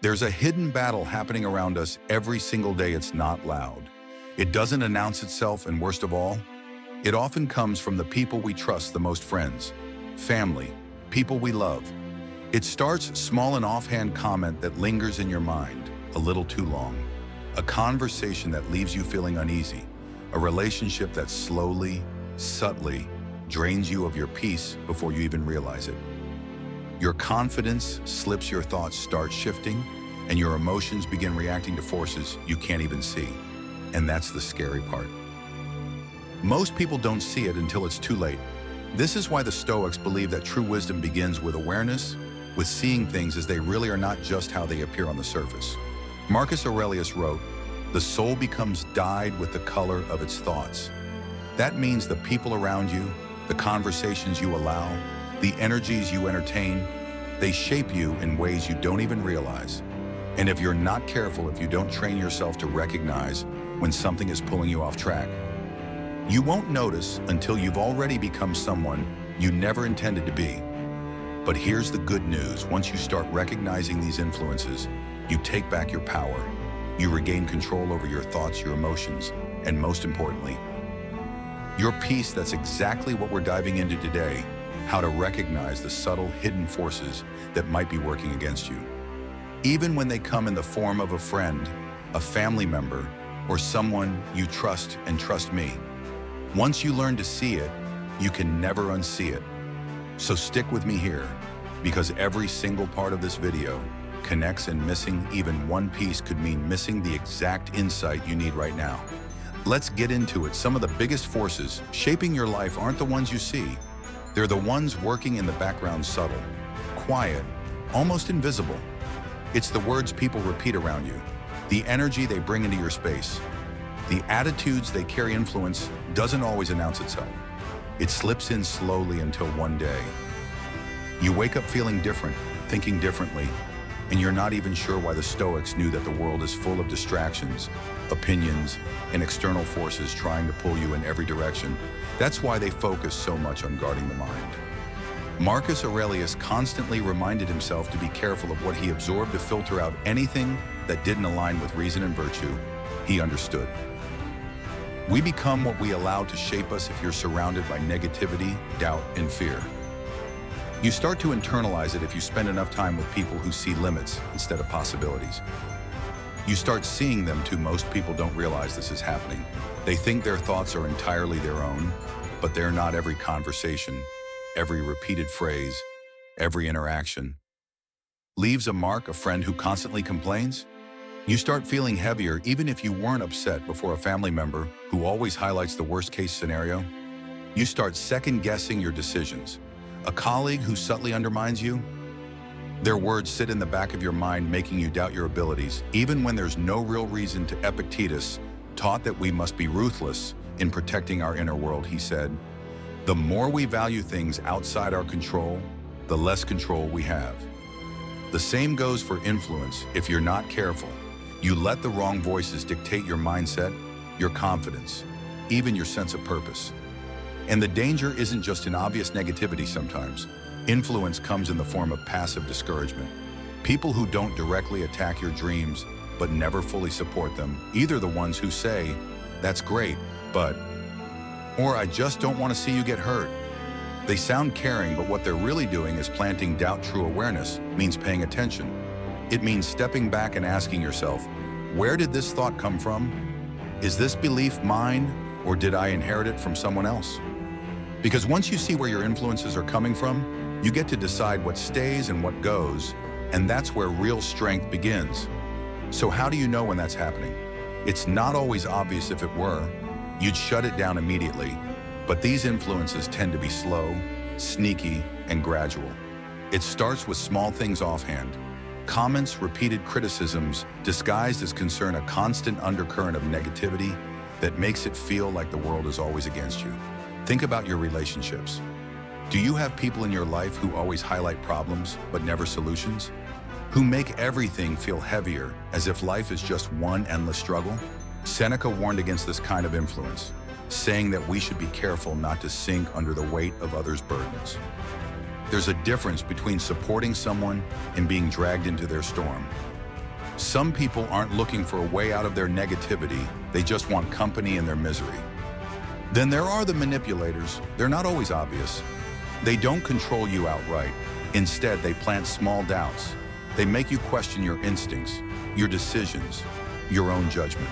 There's a hidden battle happening around us every single day. It's not loud. It doesn't announce itself, and worst of all, it often comes from the people we trust the most: friends, family, people we love. It starts small, an offhand comment that lingers in your mind a little too long, a conversation that leaves you feeling uneasy, a relationship that slowly, subtly drains you of your peace before you even realize it. Your confidence slips, your thoughts start shifting, and your emotions begin reacting to forces you can't even see. And that's the scary part. Most people don't see it until it's too late. This is why the Stoics believe that true wisdom begins with awareness, with seeing things as they really are, not just how they appear on the surface. Marcus Aurelius wrote, "The soul becomes dyed with the color of its thoughts." That means the people around you, the conversations you allow, the energies you entertain, they shape you in ways you don't even realize. And if you're not careful, if you don't train yourself to recognize when something is pulling you off track, you won't notice until you've already become someone you never intended to be. But here's the good news: once you start recognizing these influences, you take back your power. You regain control over your thoughts, your emotions, and most importantly, your peace. That's exactly what we're diving into today: how to recognize the subtle, hidden forces that might be working against you. Even when they come in the form of a friend, a family member, or someone you trust. And trust me, once you learn to see it, you can never unsee it. So stick with me here, because every single part of this video connects, and missing even one piece could mean missing the exact insight you need right now. Let's get into it. Some of the biggest forces shaping your life aren't the ones you see. They're the ones working in the background, subtle, quiet, almost invisible. It's the words people repeat around you, the energy they bring into your space, the attitudes they carry. Influence doesn't always announce itself. It slips in slowly until one day you wake up feeling different, thinking differently, and you're not even sure why. The Stoics knew that the world is full of distractions, opinions, and external forces trying to pull you in every direction. That's why they focus so much on guarding the mind. Marcus Aurelius constantly reminded himself to be careful of what he absorbed, to filter out anything that didn't align with reason and virtue. He understood. We become what we allow to shape us. If you're surrounded by negativity, doubt, and fear, you start to internalize it. If you spend enough time with people who see limits instead of possibilities, you start seeing them too. Most people don't realize this is happening. They think their thoughts are entirely their own, but they're not. Every conversation, every repeated phrase, every interaction leaves a mark. A friend who constantly complains, you start feeling heavier even if you weren't upset before. A family member who always highlights the worst-case scenario, you start second-guessing your decisions. A colleague who subtly undermines you, their words sit in the back of your mind, making you doubt your abilities, even when there's no real reason to. Epictetus taught that we must be ruthless in protecting our inner world. He said, "The more we value things outside our control, the less control we have." The same goes for influence. If you're not careful, you let the wrong voices dictate your mindset, your confidence, even your sense of purpose. And the danger isn't just in obvious negativity. Sometimes influence comes in the form of passive discouragement. People who don't directly attack your dreams, but never fully support them. Either the ones who say, "That's great, but," or "I just don't want to see you get hurt." They sound caring, but what they're really doing is planting doubt. True awareness means paying attention. It means stepping back and asking yourself, where did this thought come from? Is this belief mine, or did I inherit it from someone else? Because once you see where your influences are coming from, you get to decide what stays and what goes, and that's where real strength begins. So how do you know when that's happening? It's not always obvious. If it were, you'd shut it down immediately. But these influences tend to be slow, sneaky, and gradual. It starts with small things: offhand comments, repeated criticisms disguised as concern, a constant undercurrent of negativity that makes it feel like the world is always against you. Think about your relationships. Do you have people in your life who always highlight problems but never solutions? Who make everything feel heavier, as if life is just one endless struggle? Seneca warned against this kind of influence, saying that we should be careful not to sink under the weight of others' burdens. There's a difference between supporting someone and being dragged into their storm. Some people aren't looking for a way out of their negativity, they just want company in their misery. Then there are the manipulators. They're not always obvious. They don't control you outright. Instead, they plant small doubts. They make you question your instincts, your decisions, your own judgment.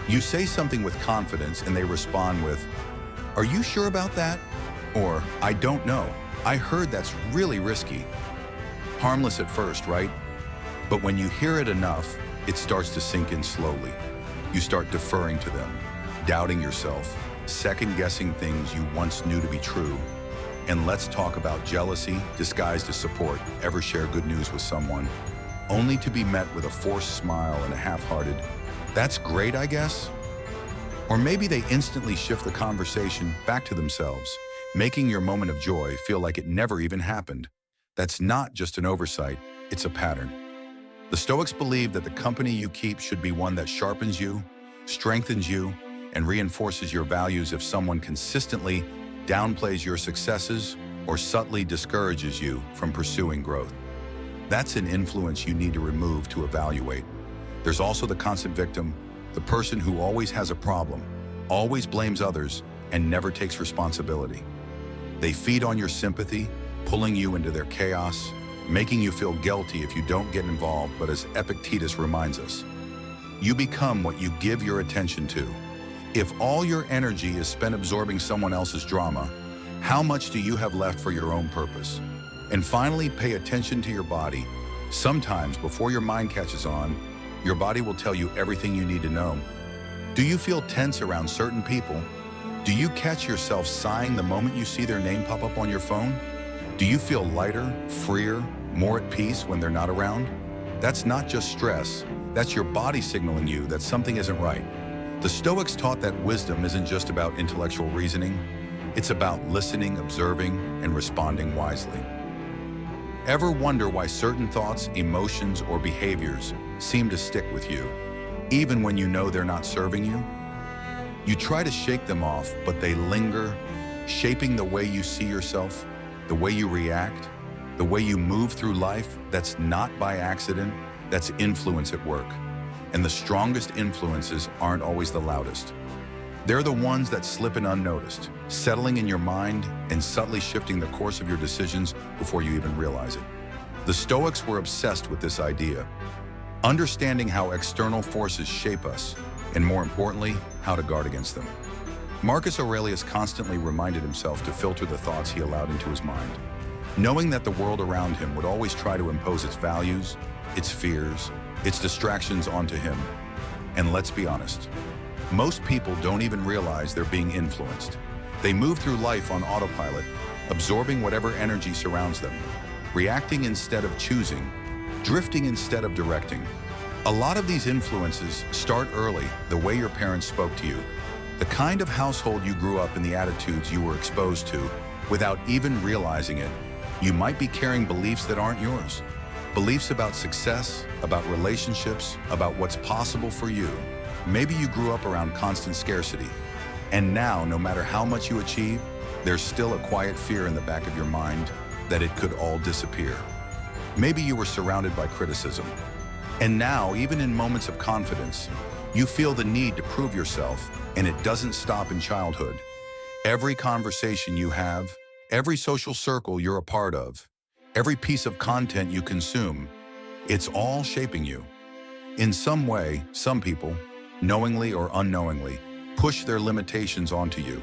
You say something with confidence and they respond with, "Are you sure about that?" Or, "I don't know. I heard that's really risky." Harmless at first, right? But when you hear it enough, it starts to sink in slowly. You start deferring to them, doubting yourself, second-guessing things you once knew to be true. And let's talk about jealousy disguised as support. Ever share good news with someone, only to be met with a forced smile and a half-hearted, "That's great, I guess?" Or maybe they instantly shift the conversation back to themselves, making your moment of joy feel like it never even happened. That's not just an oversight, it's a pattern. The Stoics believe that the company you keep should be one that sharpens you, strengthens you, and reinforces your values. If someone consistently downplays your successes or subtly discourages you from pursuing growth, that's an influence you need to remove to evaluate. There's also the constant victim, the person who always has a problem, always blames others, and never takes responsibility. They feed on your sympathy, pulling you into their chaos, making you feel guilty if you don't get involved. But as Epictetus reminds us, you become what you give your attention to. If all your energy is spent absorbing someone else's drama, how much do you have left for your own purpose? And finally, pay attention to your body. Sometimes, before your mind catches on, your body will tell you everything you need to know. Do you feel tense around certain people? Do you catch yourself sighing the moment you see their name pop up on your phone? Do you feel lighter, freer, more at peace when they're not around? That's not just stress, that's your body signaling you that something isn't right. The Stoics taught that wisdom isn't just about intellectual reasoning, it's about listening, observing, and responding wisely. Ever wonder why certain thoughts, emotions, or behaviors seem to stick with you, even when you know they're not serving you? You try to shake them off, but they linger, shaping the way you see yourself, the way you react, the way you move through life. That's not by accident, that's influence at work. And the strongest influences aren't always the loudest. They're the ones that slip in unnoticed, settling in your mind and subtly shifting the course of your decisions before you even realize it. The Stoics were obsessed with this idea, understanding how external forces shape us, and more importantly, how to guard against them. Marcus Aurelius constantly reminded himself to filter the thoughts he allowed into his mind, knowing that the world around him would always try to impose its values, its fears, its distractions onto him. And let's be honest, most people don't even realize they're being influenced. They move through life on autopilot, absorbing whatever energy surrounds them, reacting instead of choosing, drifting instead of directing. A lot of these influences start early, the way your parents spoke to you, the kind of household you grew up in, the attitudes you were exposed to. Without even realizing it, you might be carrying beliefs that aren't yours. Beliefs about success, about relationships, about what's possible for you. Maybe you grew up around constant scarcity, and now, no matter how much you achieve, there's still a quiet fear in the back of your mind that it could all disappear. Maybe you were surrounded by criticism, and now, even in moments of confidence, you feel the need to prove yourself, and it doesn't stop in childhood. Every conversation you have, every social circle you're a part of, every piece of content you consume, it's all shaping you. In some way, some people, knowingly or unknowingly, push their limitations onto you.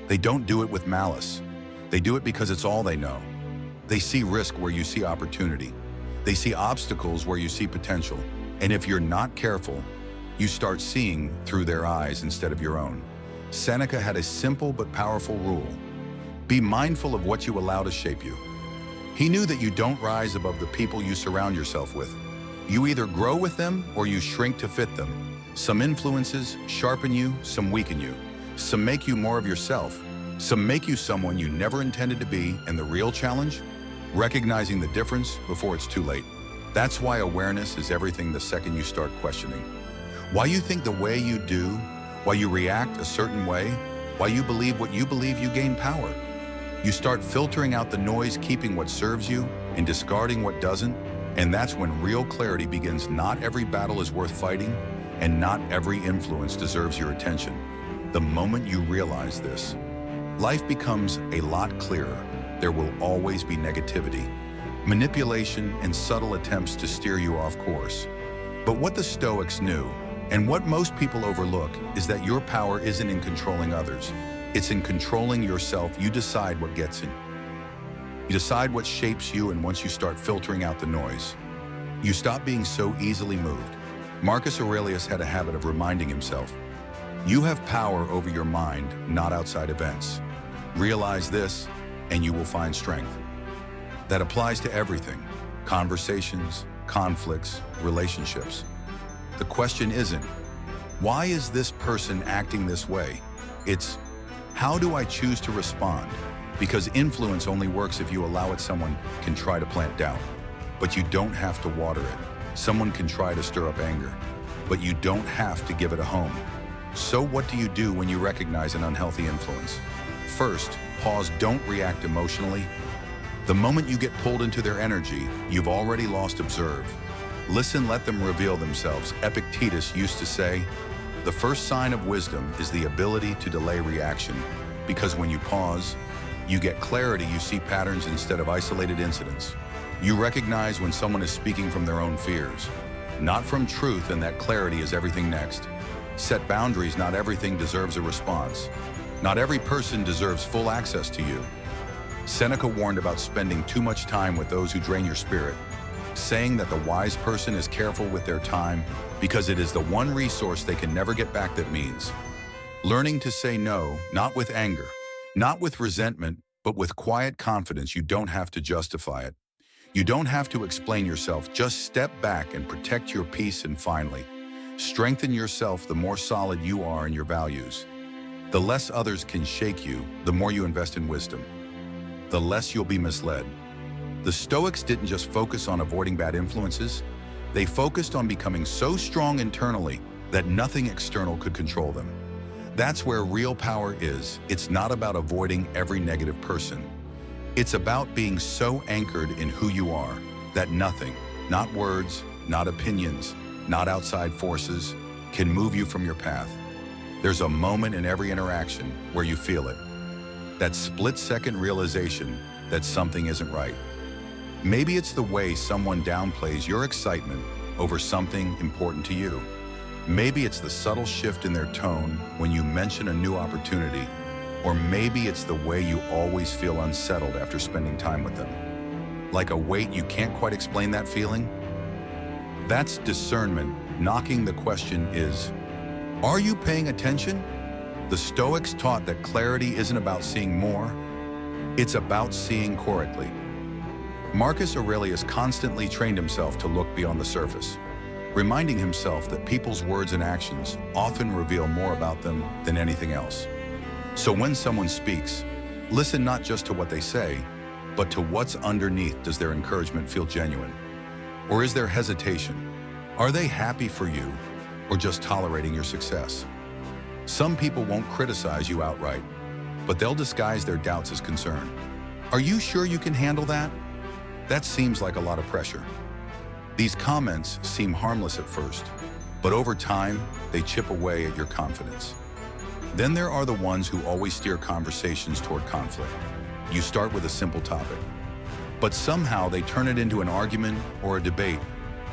They don't do it with malice. They do it because it's all they know. They see risk where you see opportunity. They see obstacles where you see potential. And if you're not careful, you start seeing through their eyes instead of your own. Seneca had a simple but powerful rule. Be mindful of what you allow to shape you. He knew that you don't rise above the people you surround yourself with. You either grow with them or you shrink to fit them. Some influences sharpen you, some weaken you. Some make you more of yourself. Some make you someone you never intended to be. And the real challenge? Recognizing the difference before it's too late. That's why awareness is everything. The second you start questioning why you think the way you do, why you react a certain way, why you believe what you believe, you gain power. You start filtering out the noise, keeping what serves you and discarding what doesn't. And that's when real clarity begins. Not every battle is worth fighting, and not every influence deserves your attention. The moment you realize this, life becomes a lot clearer. There will always be negativity, manipulation, and subtle attempts to steer you off course. But what the Stoics knew, and what most people overlook, is that your power isn't in controlling others. It's in controlling yourself. You decide what gets in. You decide what shapes you, and once you start filtering out the noise, you stop being so easily moved. Marcus Aurelius had a habit of reminding himself, you have power over your mind, not outside events. Realize this, and you will find strength. That applies to everything: conversations, conflicts, relationships. The question isn't, why is this person acting this way? It's, how do I choose to respond? Because influence only works if you allow it. Someone can try to plant doubt, but you don't have to water it. Someone can try to stir up anger, but you don't have to give it a home. So what do you do when you recognize an unhealthy influence? First, pause. Don't react emotionally. The moment you get pulled into their energy, you've already lost. Observe. Listen, let them reveal themselves. Epictetus used to say, the first sign of wisdom is the ability to delay reaction, because when you pause, you get clarity. You see patterns instead of isolated incidents. You recognize when someone is speaking from their own fears, not from truth, and that clarity is everything. Next, set boundaries. Not everything deserves a response. Not every person deserves full access to you. Seneca warned about spending too much time with those who drain your spirit, saying that the wise person is careful with their time because it is the one resource they can never get back. That means learning to say no, not with anger, not with resentment, but with quiet confidence. You don't have to justify it. You don't have to explain yourself. Just step back and protect your peace. And finally, strengthen yourself. The more solid you are in your values, the less others can shake you. The more you invest in wisdom, the less you'll be misled. The Stoics didn't just focus on avoiding bad influences. They focused on becoming so strong internally that nothing external could control them. That's where real power is. It's not about avoiding every negative person. It's about being so anchored in who you are that nothing, not words, not opinions, not outside forces, can move you from your path. There's a moment in every interaction where you feel it. That split-second realization that something isn't right. Maybe it's the way someone downplays your excitement over something important to you. Maybe it's the subtle shift in their tone when you mention a new opportunity. Or maybe it's the way you always feel unsettled after spending time with them. Like a weight you can't quite explain. That feeling? That's discernment knocking. The question is, are you paying attention? The Stoics taught that clarity isn't about seeing more, it's about seeing correctly. Marcus Aurelius constantly trained himself to look beyond the surface, reminding himself that people's words and actions often reveal more about them than anything else. So when someone speaks, listen not just to what they say, but to what's underneath. Does their encouragement feel genuine? Or is there hesitation? Are they happy for you, or just tolerating your success? Some people won't criticize you outright, but they'll disguise their doubts as concern. Are you sure you can handle that? That seems like a lot of pressure. These comments seem harmless at first, but over time, they chip away at your confidence. Then there are the ones who always steer conversations toward conflict. You start with a simple topic, but somehow they turn it into an argument or a debate,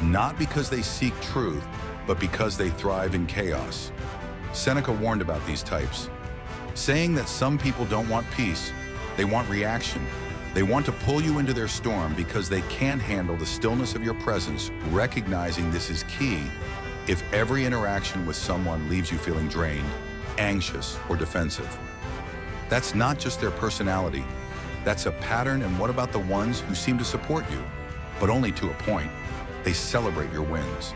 not because they seek truth, but because they thrive in chaos. Seneca warned about these types, saying that some people don't want peace, they want reaction. They want to pull you into their storm because they can't handle the stillness of your presence. Recognizing this is key. If every interaction with someone leaves you feeling drained, anxious, or defensive, that's not just their personality, that's a pattern. And what about the ones who seem to support you, but only to a point? They celebrate your wins.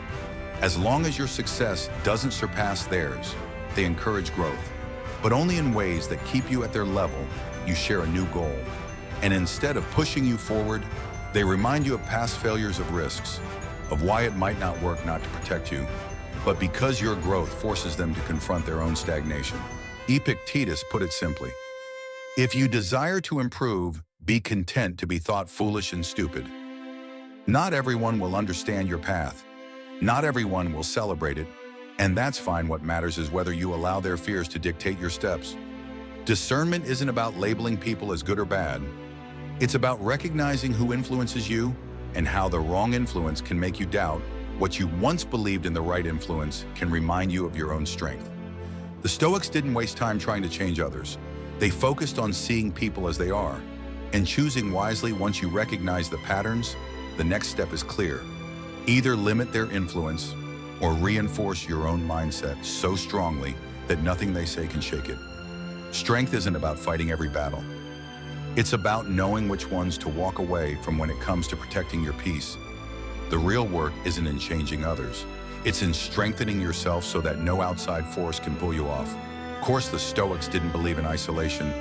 As long as your success doesn't surpass theirs, they encourage growth, but only in ways that keep you at their level. You share a new goal, and instead of pushing you forward, they remind you of past failures, of risks, of why it might not work. Not to protect you, but because your growth forces them to confront their own stagnation. Epictetus put it simply, if you desire to improve, be content to be thought foolish and stupid. Not everyone will understand your path. Not everyone will celebrate it, and that's fine. What matters is whether you allow their fears to dictate your steps. Discernment isn't about labeling people as good or bad. It's about recognizing who influences you and how the wrong influence can make you doubt what you once believed, in the right influence can remind you of your own strength. The Stoics didn't waste time trying to change others. They focused on seeing people as they are and choosing wisely. Once you recognize the patterns, the next step is clear. Either limit their influence or reinforce your own mindset so strongly that nothing they say can shake it. Strength isn't about fighting every battle. It's about knowing which ones to walk away from when it comes to protecting your peace. The real work isn't in changing others. It's in strengthening yourself so that no outside force can pull you off. Of course, the Stoics didn't believe in isolation,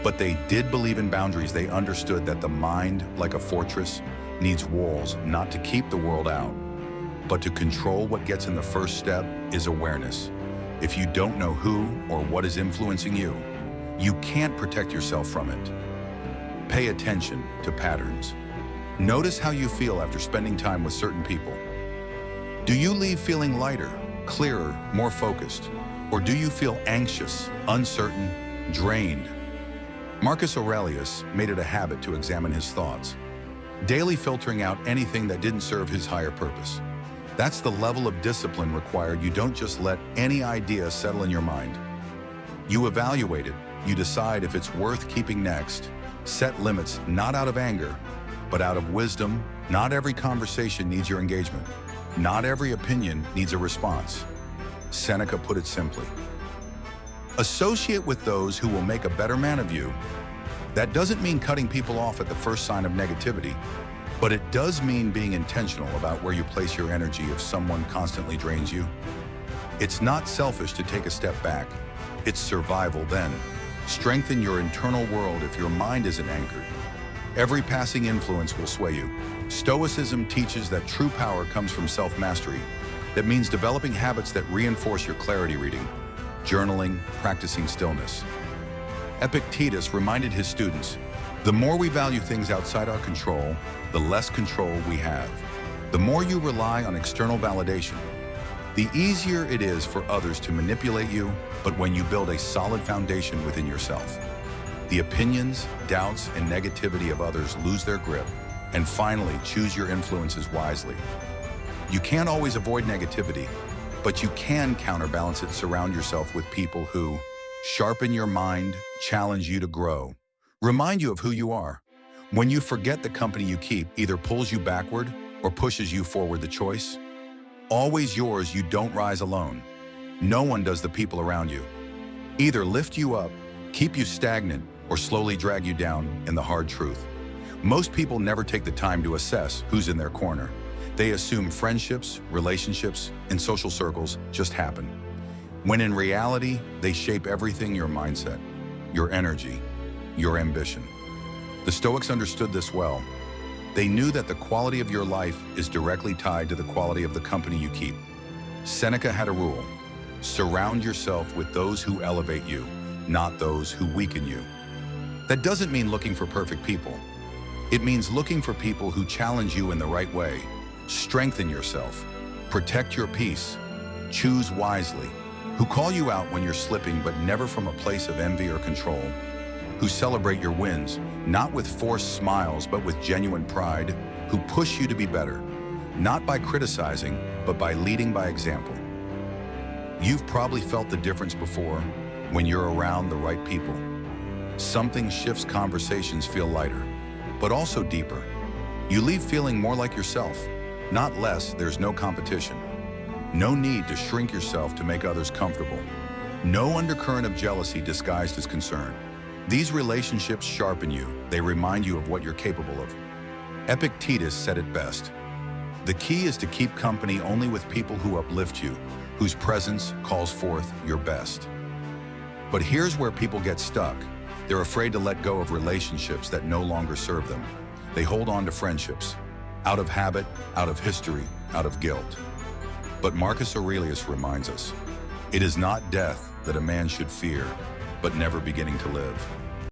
but they did believe in boundaries. They understood that the mind, like a fortress, needs walls, not to keep the world out, but to control what gets in. The first step is awareness. If you don't know who or what is influencing you, you can't protect yourself from it. Pay attention to patterns. Notice how you feel after spending time with certain people. Do you leave feeling lighter, clearer, more focused? Or do you feel anxious, uncertain, drained? Marcus Aurelius made it a habit to examine his thoughts, daily filtering out anything that didn't serve his higher purpose. That's the level of discipline required. You don't just let any idea settle in your mind. You evaluate it. You decide if it's worth keeping next. Set limits, not out of anger, but out of wisdom. Not every conversation needs your engagement. Not every opinion needs a response. Seneca put it simply. Associate with those who will make a better man of you. That doesn't mean cutting people off at the first sign of negativity, but it does mean being intentional about where you place your energy. If someone constantly drains you, it's not selfish to take a step back. It's survival then. Strengthen your internal world if your mind isn't anchored. Every passing influence will sway you. Stoicism teaches that true power comes from self-mastery. That means developing habits that reinforce your clarity: reading, journaling, practicing stillness. Epictetus reminded his students, the more we value things outside our control, the less control we have. The more you rely on external validation, the easier it is for others to manipulate you. But when you build a solid foundation within yourself, the opinions, doubts, and negativity of others lose their grip. And finally, choose your influences wisely. You can't always avoid negativity, but you can counterbalance it. Surround yourself with people who sharpen your mind, challenge you to grow, remind you of who you are. When you forget, the company you keep either pulls you backward or pushes you forward. The choice, always yours. You don't rise alone. No one does. The people around you either lift you up, keep you stagnant, or slowly drag you down. In the hard truth, most people never take the time to assess who's in their corner. They assume friendships, relationships, and social circles just happen, when in reality, they shape everything: your mindset, your energy, your ambition. The Stoics understood this well. They knew that the quality of your life is directly tied to the quality of the company you keep. Seneca had a rule: surround yourself with those who elevate you, not those who weaken you. That doesn't mean looking for perfect people. It means looking for people who challenge you in the right way. Strengthen yourself, protect your peace, choose wisely, who call you out when you're slipping, but never from a place of envy or control, who celebrate your wins, not with forced smiles, but with genuine pride, who push you to be better, not by criticizing, but by leading by example. You've probably felt the difference before when you're around the right people. Something shifts. Conversations feel lighter, but also deeper. You leave feeling more like yourself, not less. There's no competition. No need to shrink yourself to make others comfortable. No undercurrent of jealousy disguised as concern. These relationships sharpen you. They remind you of what you're capable of. Epictetus said it best: the key is to keep company only with people who uplift you, whose presence calls forth your best. But here's where people get stuck. They're afraid to let go of relationships that no longer serve them. They hold on to friendships, out of habit, out of history, out of guilt. But Marcus Aurelius reminds us, it is not death that a man should fear, but never beginning to live.